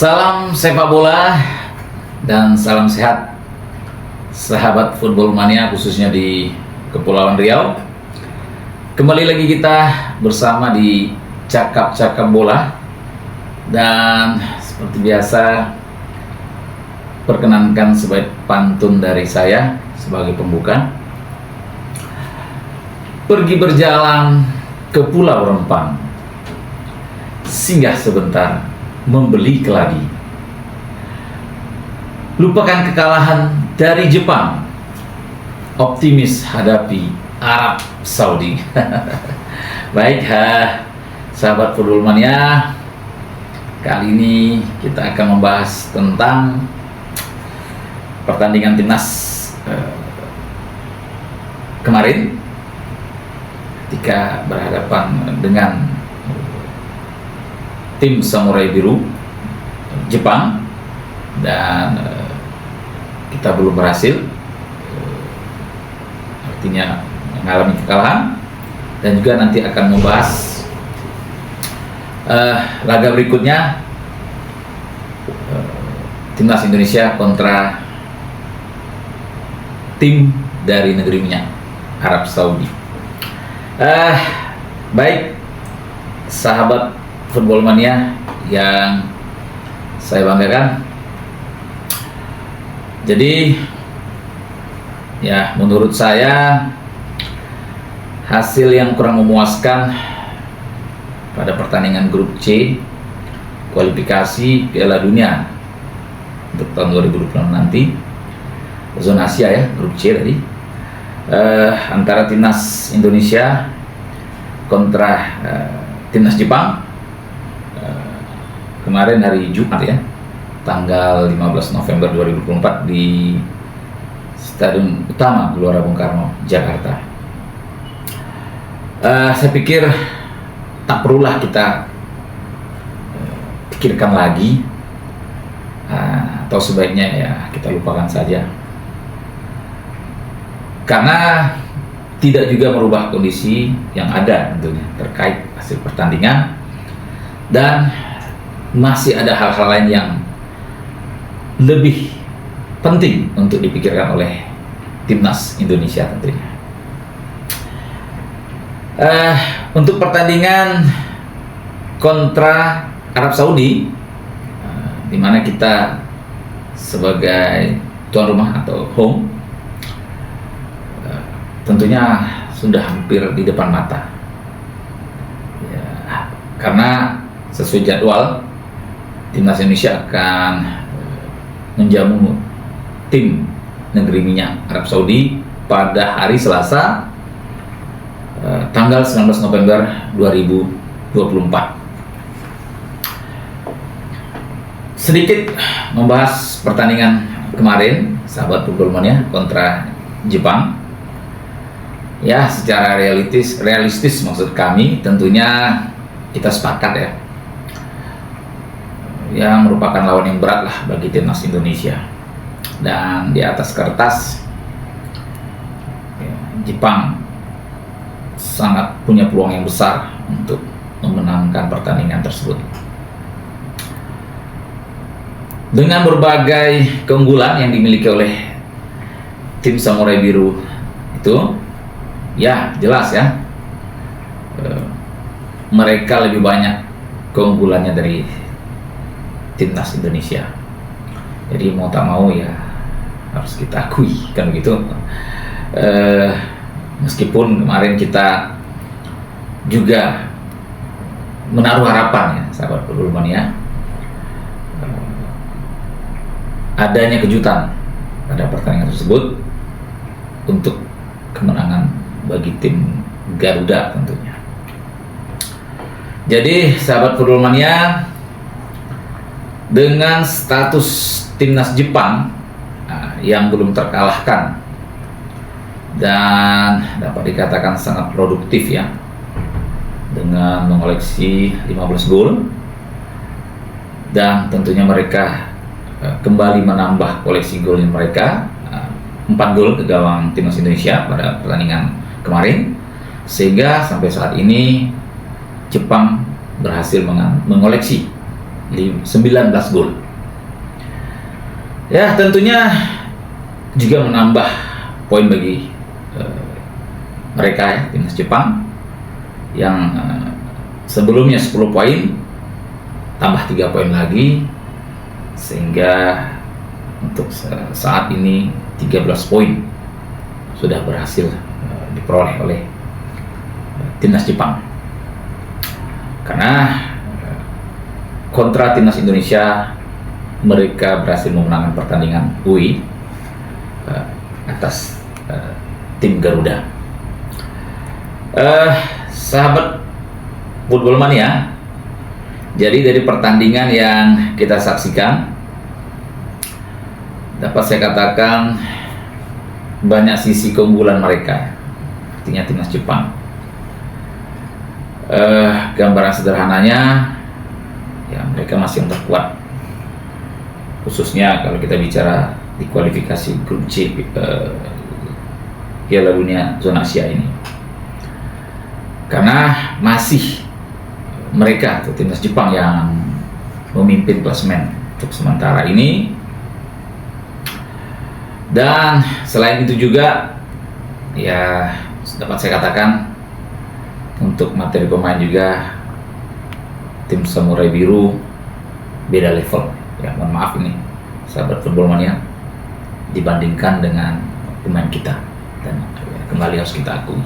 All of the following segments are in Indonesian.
Salam sepak bola dan salam sehat sahabat football mania khususnya di Kepulauan Riau. Kembali lagi kita bersama di Cakap-Cakap Bola. Dan seperti biasa, perkenankan sebagai pantun dari saya sebagai pembuka. Pergi berjalan ke Pulau Rempang, singgah sebentar membeli keladi. Lupakan kekalahan dari Jepang, optimis hadapi Arab Saudi. Baik, sahabat football mania, kali ini kita akan membahas tentang pertandingan timnas kemarin ketika berhadapan dengan tim Samurai Biru Jepang, dan kita belum berhasil, artinya mengalami kekalahan, dan juga nanti akan membahas laga berikutnya, timnas Indonesia kontra tim dari negeri minyak Arab Saudi. Baik, sahabat football mania yang saya banggakan. Jadi ya, menurut saya hasil yang kurang memuaskan pada pertandingan grup C kualifikasi Piala Dunia untuk tahun 2026 nanti, zona Asia ya, grup C tadi, antara timnas Indonesia kontra timnas Jepang kemarin hari Jumat ya, tanggal 15 November 2024 di Stadion Utama Gelora Bung Karno, Jakarta. Saya pikir tak perlulah kita pikirkan lagi, atau sebaiknya ya kita lupakan saja, karena tidak juga merubah kondisi yang ada tentunya terkait hasil pertandingan, dan masih ada hal-hal lain yang lebih penting untuk dipikirkan oleh timnas Indonesia tentunya. Untuk pertandingan kontra Arab Saudi, di mana kita sebagai tuan rumah atau home, tentunya sudah hampir di depan mata ya, karena sesuai jadwal timnas Indonesia akan menjamu tim negeri minyak Arab Saudi pada hari Selasa, tanggal 19 November 2024. Sedikit membahas pertandingan kemarin, sahabat football mania, kontra Jepang. Ya, secara realistis maksud kami, tentunya kita sepakat ya, yang merupakan lawan yang berat lah bagi timnas Indonesia. Dan di atas kertas ya, Jepang sangat punya peluang yang besar untuk memenangkan pertandingan tersebut. Dengan berbagai keunggulan yang dimiliki oleh tim Samurai Biru itu, ya jelas ya, mereka lebih banyak keunggulannya dari timnas Indonesia. Jadi mau tak mau ya harus kita akui kan begitu. Meskipun kemarin kita juga menaruh harapan ya, sahabat football mania, adanya kejutan pada pertandingan tersebut untuk kemenangan bagi tim Garuda tentunya. Jadi sahabat football mania, dengan status timnas Jepang yang belum terkalahkan dan dapat dikatakan sangat produktif ya, dengan mengoleksi 15 gol, dan tentunya mereka kembali menambah koleksi gol mereka, 4 gol ke gawang timnas Indonesia pada pertandingan kemarin, sehingga sampai saat ini Jepang berhasil mengoleksi 19 gol. Ya, tentunya juga menambah poin bagi mereka ya, timnas Jepang yang sebelumnya 10 poin tambah 3 poin lagi, sehingga untuk saat ini 13 poin sudah berhasil diperoleh oleh timnas Jepang. Karena kontra timnas Indonesia, mereka berhasil memenangkan pertandingan UI atas tim Garuda. Sahabat Football Mania, jadi dari pertandingan yang kita saksikan, dapat saya katakan banyak sisi keunggulan mereka, artinya timnas Jepang. Gambaran sederhananya, ya mereka masih yang terkuat, khususnya kalau kita bicara di kualifikasi grup C Piala Dunia zona Asia ini, karena masih mereka atau timnas Jepang yang memimpin klasemen untuk sementara ini. Dan selain itu juga, ya dapat saya katakan untuk materi pemain juga tim Samurai Biru beda level ya, mohon maaf ini sahabat Football Mania, dibandingkan dengan pemain kita, dan ya, kembali harus kita akui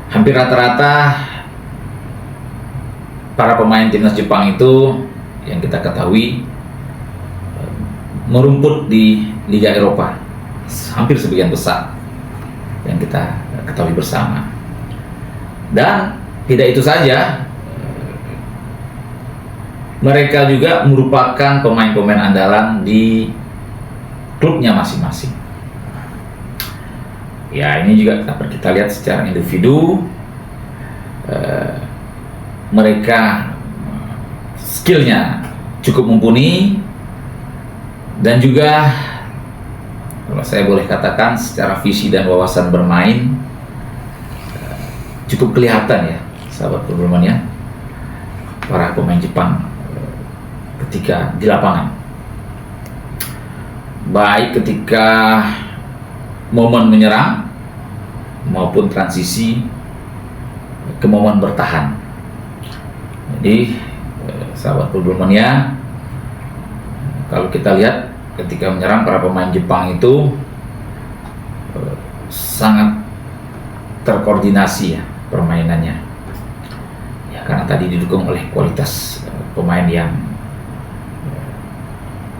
hampir rata-rata para pemain timnas Jepang itu yang kita ketahui merumput di Liga Eropa, hampir sebagian besar yang kita ketahui bersama. Dan tidak itu saja, mereka juga merupakan pemain-pemain andalan di klubnya masing-masing. Ya, ini juga dapat kita lihat secara individu, mereka skillnya cukup mumpuni, dan juga kalau saya boleh katakan secara visi dan wawasan bermain cukup kelihatan ya sahabat Football Mania, para pemain Jepang ketika di lapangan, baik ketika momen menyerang maupun transisi ke momen bertahan. Jadi sahabat Football Mania, kalau kita lihat ketika menyerang, para pemain Jepang itu sangat terkoordinasi ya permainannya ya, karena tadi didukung oleh kualitas pemain yang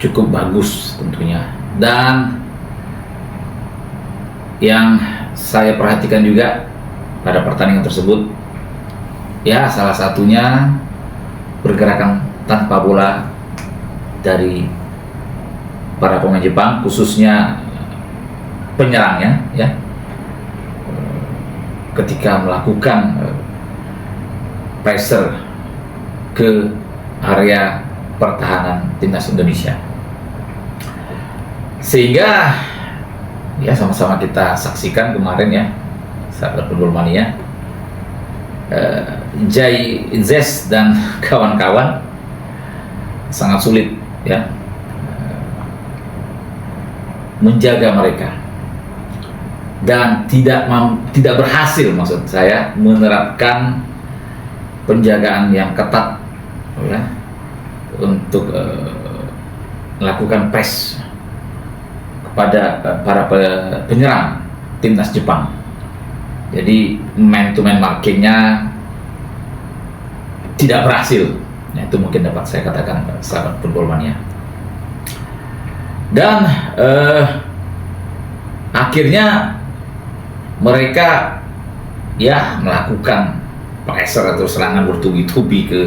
cukup bagus tentunya. Dan yang saya perhatikan juga pada pertandingan tersebut, ya salah satunya pergerakan tanpa bola dari para pemain Jepang, khususnya penyerangnya ya, ketika melakukan pressure ke area pertahanan timnas Indonesia, sehingga ya sama-sama kita saksikan kemarin ya sahabat Football Mania, Jai Zes dan kawan-kawan sangat sulit ya menjaga mereka, dan tidak berhasil, maksud saya, menerapkan penjagaan yang ketat ya untuk melakukan press kepada para penyerang timnas Jepang. Jadi man to man markingnya tidak berhasil. Nah, itu mungkin dapat saya katakan sahabat Football Mania. Dan akhirnya mereka ya melakukan pressure atau serangan bertubi-tubi ke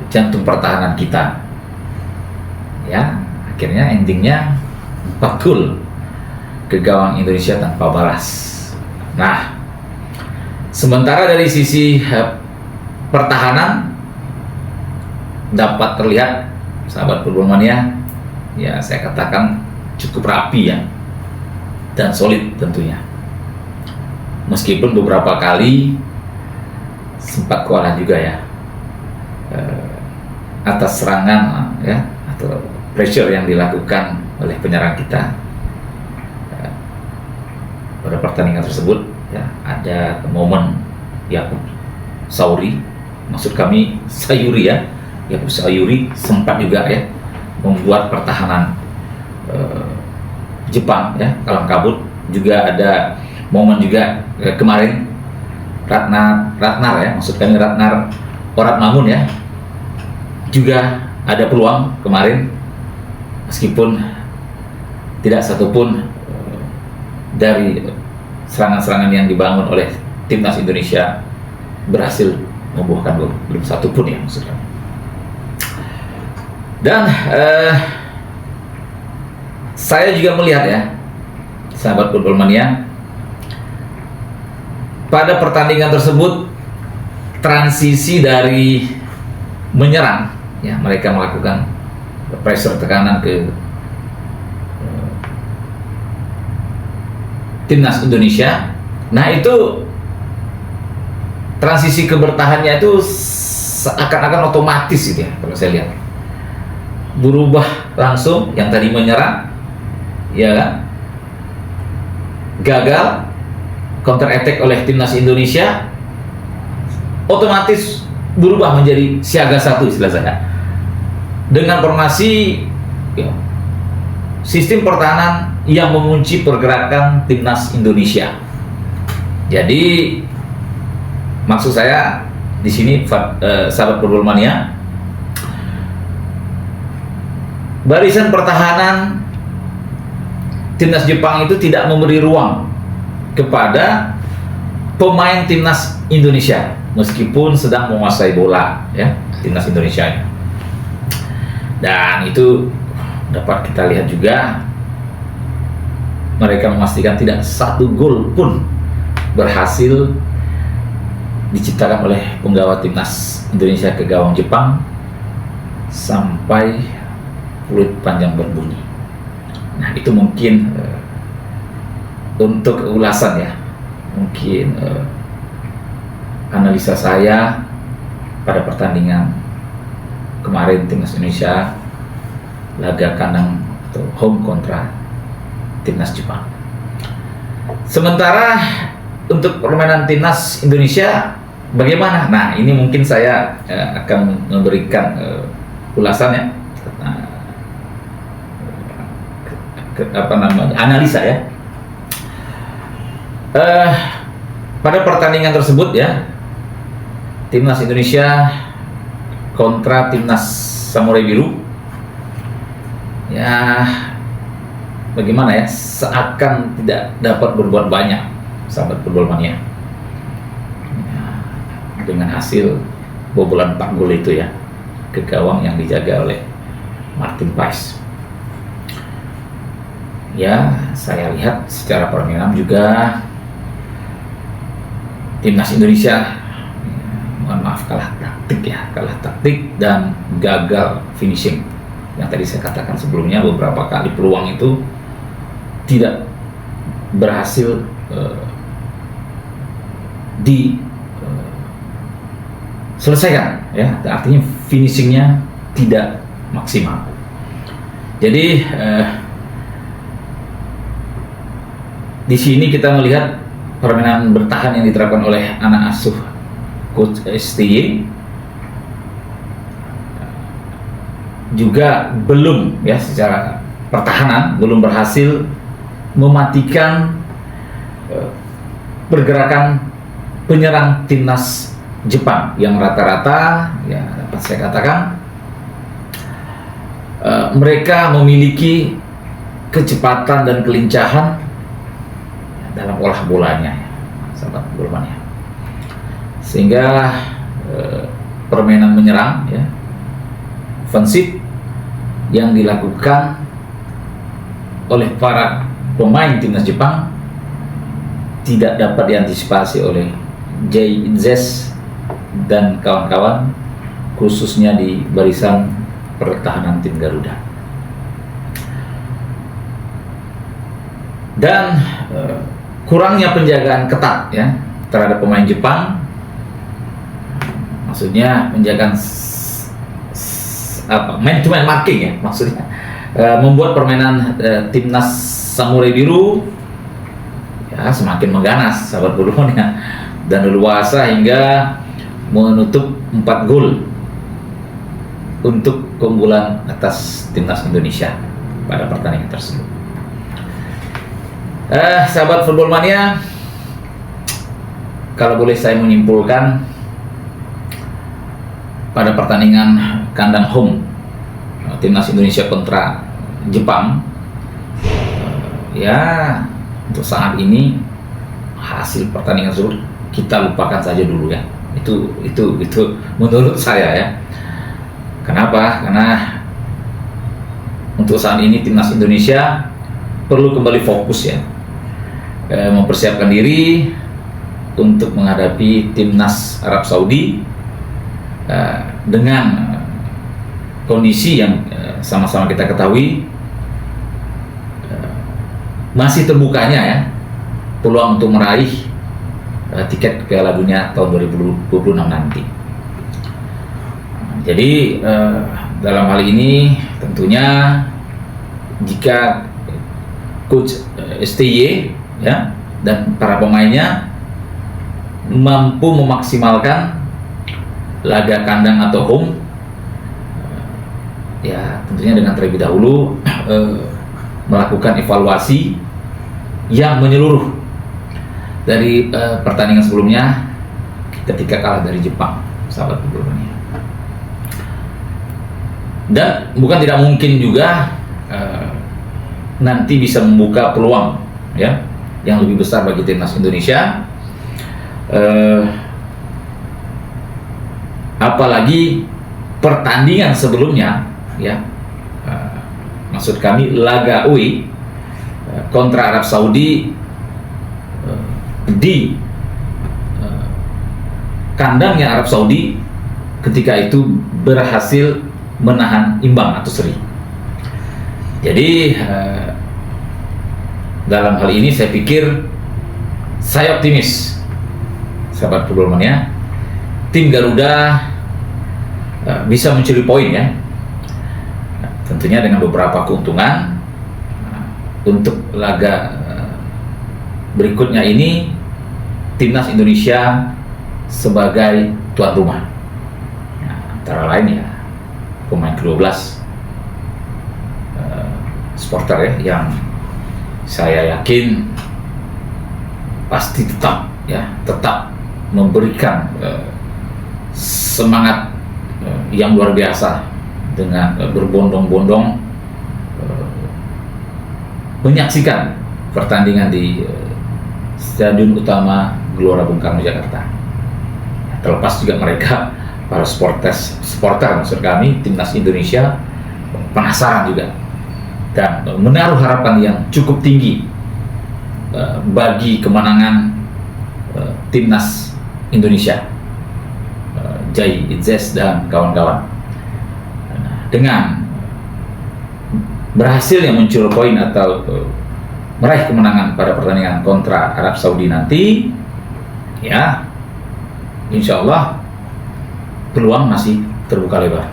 jantung pertahanan kita. Ya, akhirnya endingnya 4 gol ke gawang Indonesia tanpa balas. Nah, sementara dari sisi pertahanan dapat terlihat sahabat Football Mania, ya saya katakan cukup rapi ya, dan solid tentunya. Meskipun beberapa kali sempat kewalahan juga ya atas serangan ya atau pressure yang dilakukan oleh penyerang kita pada pertandingan tersebut ya. Ada momen Yakub Sauri, maksud kami Sayuri ya, Yakub Sayuri sempat juga ya membuat pertahanan Jepang ya kalang kabut. Juga ada momen juga kemarin Ratnar ya, maksud kami Ratnar Oratmangun ya, juga ada peluang kemarin meskipun tidak satupun dari serangan-serangan yang dibangun oleh timnas Indonesia berhasil membuahkan gol, belum satupun ya maksud kami. Dan saya juga melihat ya, sahabat Football Mania, pada pertandingan tersebut transisi dari menyerang ya, mereka melakukan pressure tekanan ke timnas Indonesia. Nah itu transisi ke bertahannya itu seakan-akan otomatis gitu ya, kalau saya lihat berubah langsung. Yang tadi menyerang ya kan, gagal counter attack oleh timnas Indonesia, otomatis berubah menjadi siaga satu istilah saya, dengan formasi ya, sistem pertahanan yang mengunci pergerakan timnas Indonesia. Jadi maksud saya di sini sahabat Football Mania, barisan pertahanan timnas Jepang itu tidak memberi ruang kepada pemain timnas Indonesia meskipun sedang menguasai bola ya, timnas Indonesia. Dan itu dapat kita lihat juga, mereka memastikan tidak satu gol pun berhasil diciptakan oleh penggawa timnas Indonesia ke gawang Jepang sampai peluit panjang berbunyi. Nah itu mungkin untuk ulasan ya, mungkin analisa saya pada pertandingan kemarin timnas Indonesia laga kandang atau home kontra timnas Jepang. Sementara untuk permainan timnas Indonesia bagaimana? Nah ini mungkin saya akan memberikan ulasannya, analisa ya. Pada pertandingan tersebut ya, timnas Indonesia kontra timnas Samurai Biru ya, bagaimana ya, seakan tidak dapat berbuat banyak sahabat Football Mania ya, dengan hasil bobolan 4 gol itu ya ke gawang yang dijaga oleh Martin Paes. Ya saya lihat secara permainan juga timnas Indonesia mohon maaf kalah taktik dan gagal finishing. Yang tadi saya katakan sebelumnya, beberapa kali peluang itu tidak berhasil diselesaikan ya, artinya finishingnya tidak maksimal. Jadi di sini kita melihat permainan bertahan yang diterapkan oleh anak asuh Coach STY juga belum ya, secara pertahanan belum berhasil mematikan pergerakan penyerang timnas Jepang yang rata-rata ya dapat saya katakan mereka memiliki kecepatan dan kelincahan dalam olah bolanya ya, sahabat bolanya, sehingga permainan menyerang ya, ofensif yang dilakukan oleh para pemain timnas Jepang tidak dapat diantisipasi oleh Jay Inzes dan kawan-kawan, khususnya di barisan pertahanan tim Garuda. Dan kurangnya penjagaan ketat ya terhadap pemain Jepang, maksudnya penjagaan man to man marking ya maksudnya, membuat permainan timnas Samurai Biru ya semakin mengganas sahabat Purwon ya, dan leluasa hingga menutup 4 gol untuk keunggulan atas timnas Indonesia pada pertandingan tersebut. Sahabat Football Mania, kalau boleh saya menyimpulkan, pada pertandingan kandang home timnas Indonesia kontra Jepang, ya untuk saat ini hasil pertandingan tersebut kita lupakan saja dulu ya. Itu menurut saya ya. Kenapa? Karena untuk saat ini timnas Indonesia perlu kembali fokus ya, mempersiapkan diri untuk menghadapi timnas Arab Saudi dengan kondisi yang sama-sama kita ketahui masih terbukanya ya peluang untuk meraih tiket Piala Dunia tahun 2026 nanti. Jadi dalam hal ini tentunya jika coach STY ya dan para pemainnya mampu memaksimalkan laga kandang atau home, ya tentunya dengan terlebih dahulu melakukan evaluasi yang menyeluruh dari pertandingan sebelumnya ketika kalah dari Jepang, sahabat Football. Dan bukan tidak mungkin juga nanti bisa membuka peluang ya yang lebih besar bagi timnas Indonesia, apalagi pertandingan sebelumnya ya, maksud kami laga away kontra Arab Saudi di kandangnya Arab Saudi ketika itu berhasil menahan imbang atau seri. Jadi dalam hal ini saya pikir, saya optimis sahabat Football Mania, tim Garuda bisa mencuri poin ya, tentunya dengan beberapa keuntungan. Untuk laga berikutnya ini timnas Indonesia sebagai tuan rumah, antara lain ya pemain ke-12 supporter ya, yang saya yakin pasti tetap memberikan semangat yang luar biasa dengan berbondong-bondong menyaksikan pertandingan di Stadion Utama Gelora Bung Karno Jakarta. Terlepas juga mereka para supporter maksud kami timnas Indonesia penasaran juga dan menaruh harapan yang cukup tinggi bagi kemenangan timnas Indonesia, Jai Itzes dan kawan-kawan. Dengan berhasilnya muncul poin atau meraih kemenangan pada pertandingan kontra Arab Saudi nanti, ya insya Allah peluang masih terbuka lebar.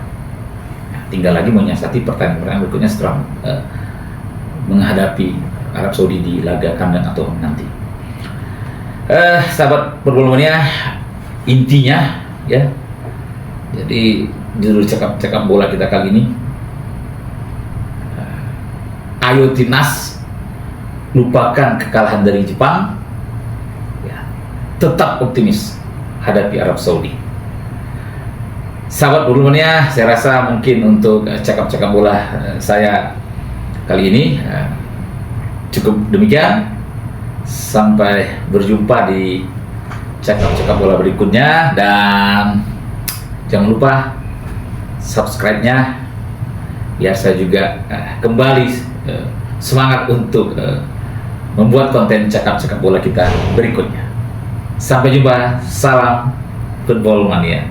Tinggal lagi menyiasati pertandingan berikutnya setelah menghadapi Arab Saudi di laga kandang atau nanti. Sahabat Football Mania, intinya ya, jadi judul cakap bola kita kali ini, ayo timnas, lupakan kekalahan dari Jepang ya, tetap optimis hadapi Arab Saudi. Sahabat Football Mania, saya rasa mungkin untuk cakap bola saya kali ini cukup demikian. Sampai berjumpa di cakap bola berikutnya, dan jangan lupa subscribe-nya biar saya juga kembali semangat untuk membuat konten cakap bola kita berikutnya. Sampai jumpa, salam Football Mania.